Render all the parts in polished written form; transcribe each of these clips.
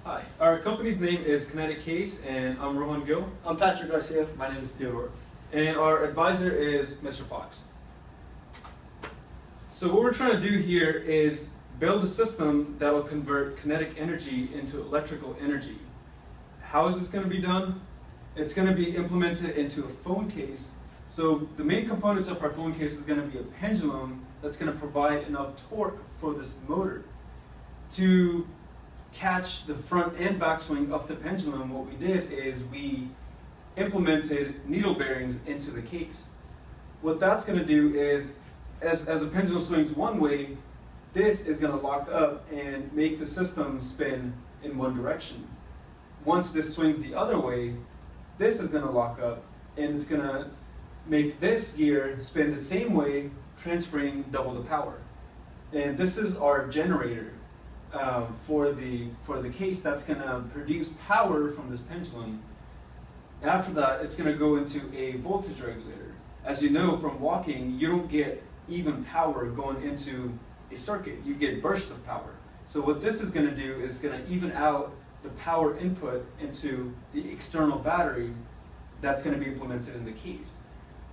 Hi, our company's name is Kinetic and I'm Rohan Gill. I'm Patrick Garcia. My name is Theodore. And our advisor is Mr. Fox. So what we're trying to do here is build a system that will convert kinetic energy into electrical energy. How is this going to be done? It's going to be implemented into a phone case. So the main components of our phone case is going to be a pendulum that's going to provide enough torque for this motor. To catch the front and back swing of the pendulum, what we did is we implemented needle bearings into the case. What that's going to do is, as the pendulum swings one way, this is going to lock up and make the system spin in one direction. Once this swings the other way, this is going to lock up and it's going to make this gear spin the same way, transferring double the power. And this is our generator for the case that's going to produce power from this pendulum. After that, it's going to go into a voltage regulator. As you know from walking, you don't get even power going into a circuit. You get bursts of power. So what this is going to do is going to even out the power input into the external battery that's going to be implemented in the case.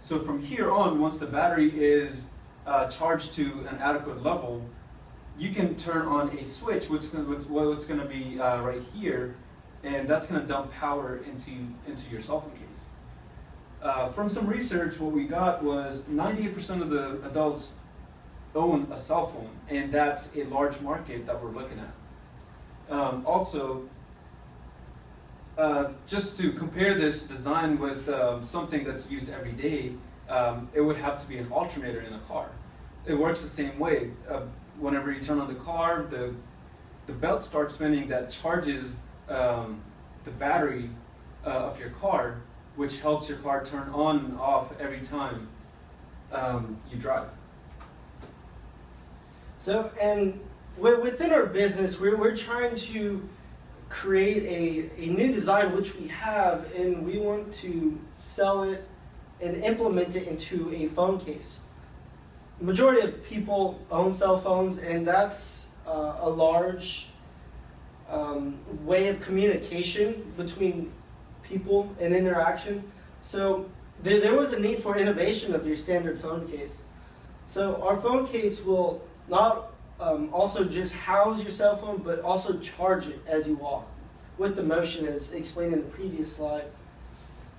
So from here on, once the battery is charged to an adequate level, you can turn on a switch, what's going to be right here, and that's going to dump power into your cell phone case. From some research, what we got was 98% of the adults own a cell phone, and that's a large market that we're looking at. Also, just to compare this design with something that's used every day, it would have to be an alternator in a car. It works the same way. Whenever you turn on the car, the belt starts spinning that charges the battery of your car, which helps your car turn on and off every time you drive. So, and within our business, we're trying to create a new design, which we have, and we want to sell it and implement it into a phone case. The majority of people own cell phones, and that's a large way of communication between people and interaction. So there was a need for innovation of your standard phone case. So our phone case will not also just house your cell phone, but also charge it as you walk with the motion as explained in the previous slide.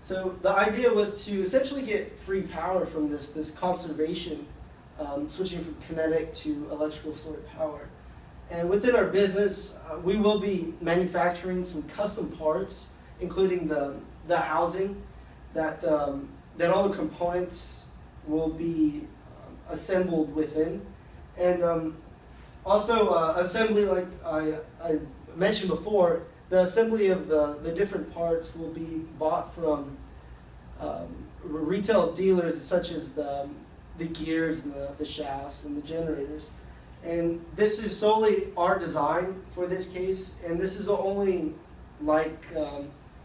So the idea was to essentially get free power from this conservation, switching from kinetic to electrical stored power. And within our business, we will be manufacturing some custom parts, including the housing, that all the components will be assembled within. And also assembly, like I mentioned before, the assembly of the different parts will be bought from retail dealers such as the gears and the shafts and the generators. And this is solely our design for this case, and this is the only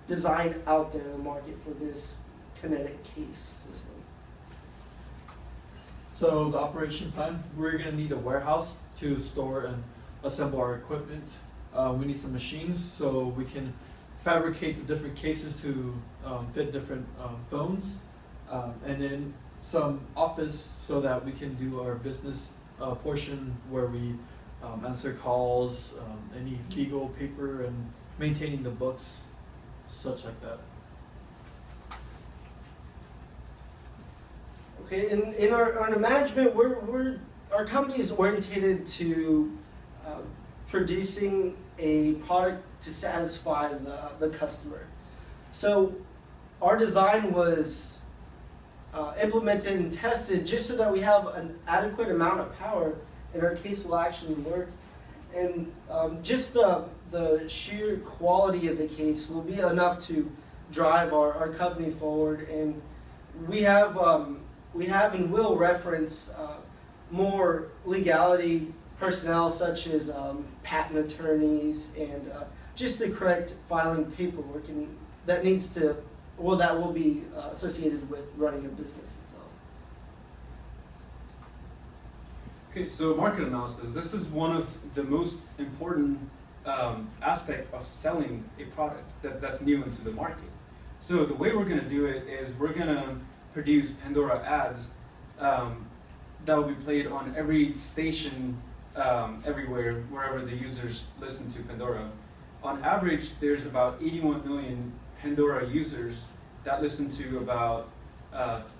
design out there in the market for this kinetic case system. So the operation plan, we're going to need a warehouse to store and assemble our equipment. We need some machines so we can fabricate the different cases to fit different phones, and then some office so that we can do our business portion where we answer calls, any legal paper, and maintaining the books, such like that. Okay, in our management, our company is oriented to producing a product to satisfy the customer. So our design was implemented and tested just so that we have an adequate amount of power and our case will actually work. And just the sheer quality of the case will be enough to drive our company forward. And we have and will reference more legality personnel such as patent attorneys and just the correct filing paperwork and that will be associated with running a business itself. Okay, so market analysis. This is one of the most important aspect of selling a product that's new into the market. So the way we're going to do it is we're going to produce Pandora ads that will be played on every station everywhere, wherever the users listen to Pandora. On average, there's about 81 million Pandora users that listen to about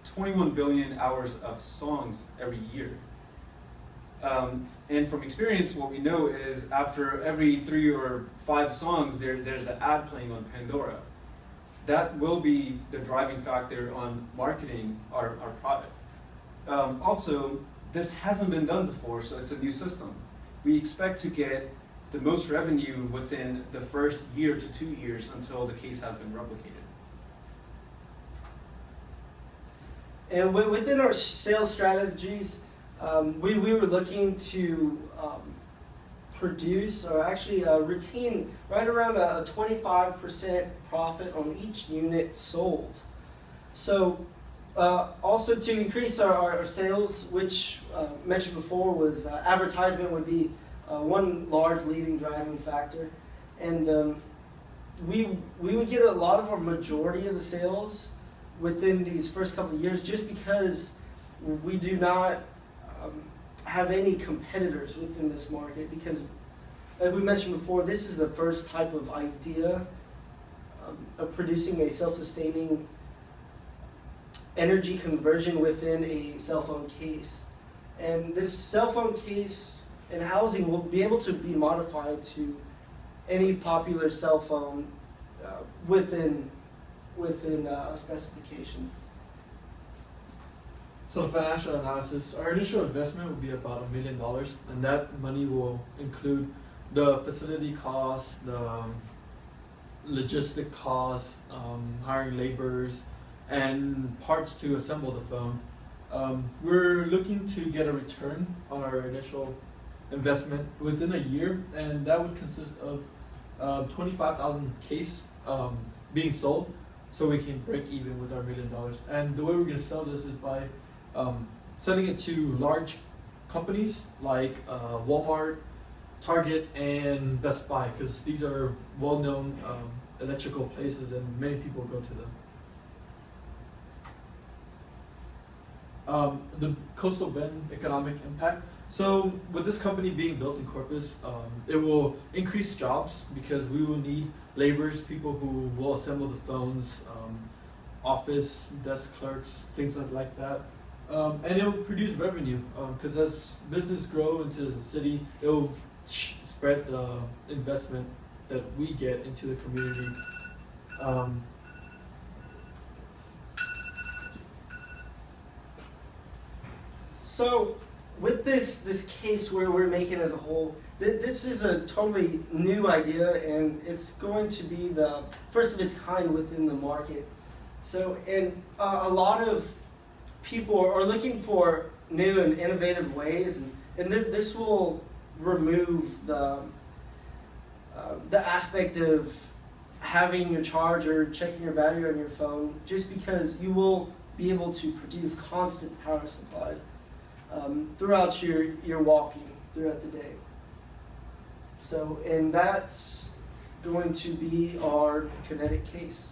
21 billion hours of songs every year. And from experience, what we know is after every 3 or 5 songs, there's an ad playing on Pandora. That will be the driving factor on marketing our product. Also, this hasn't been done before, so it's a new system. We expect to get the most revenue within the first year to 2 years until the case has been replicated. And within our sales strategies, we were looking to produce, or actually retain, right around a 25% profit on each unit sold. So also to increase our sales, which mentioned before was advertisement would be one large leading driving factor. And we would get a lot of our majority of the sales within these first couple of years, just because we do not have any competitors within this market, because like we mentioned before, this is the first type of idea of producing a self-sustaining energy conversion within a cell phone case. And this cell phone case and housing will be able to be modified to any popular cell phone within specifications. So financial analysis, our initial investment will be about $1 million, and that money will include the facility costs, the logistic costs, hiring laborers, and parts to assemble the phone. We're looking to get a return on our initial investment within a year, and that would consist of 25,000 case being sold, so we can break even with our $1 million. And the way we're going to sell this is by selling it to large companies like Walmart, Target, and Best Buy, because these are well-known electrical places and many people go to them. The coastal bend economic impact. So with this company being built in Corpus, it will increase jobs because we will need laborers, people who will assemble the phones, office, desk clerks, things like that. And it will produce revenue because as business grow into the city, it will spread the investment that we get into the community. So with this case where we're making as a whole, this is a totally new idea, and it's going to be the first of its kind within the market. So, and a lot of people are looking for new and innovative ways, and this will remove the aspect of having your charger, checking your battery on your phone, just because you will be able to produce constant power supply throughout your walking throughout the day. So, and that's going to be our Kinetic case.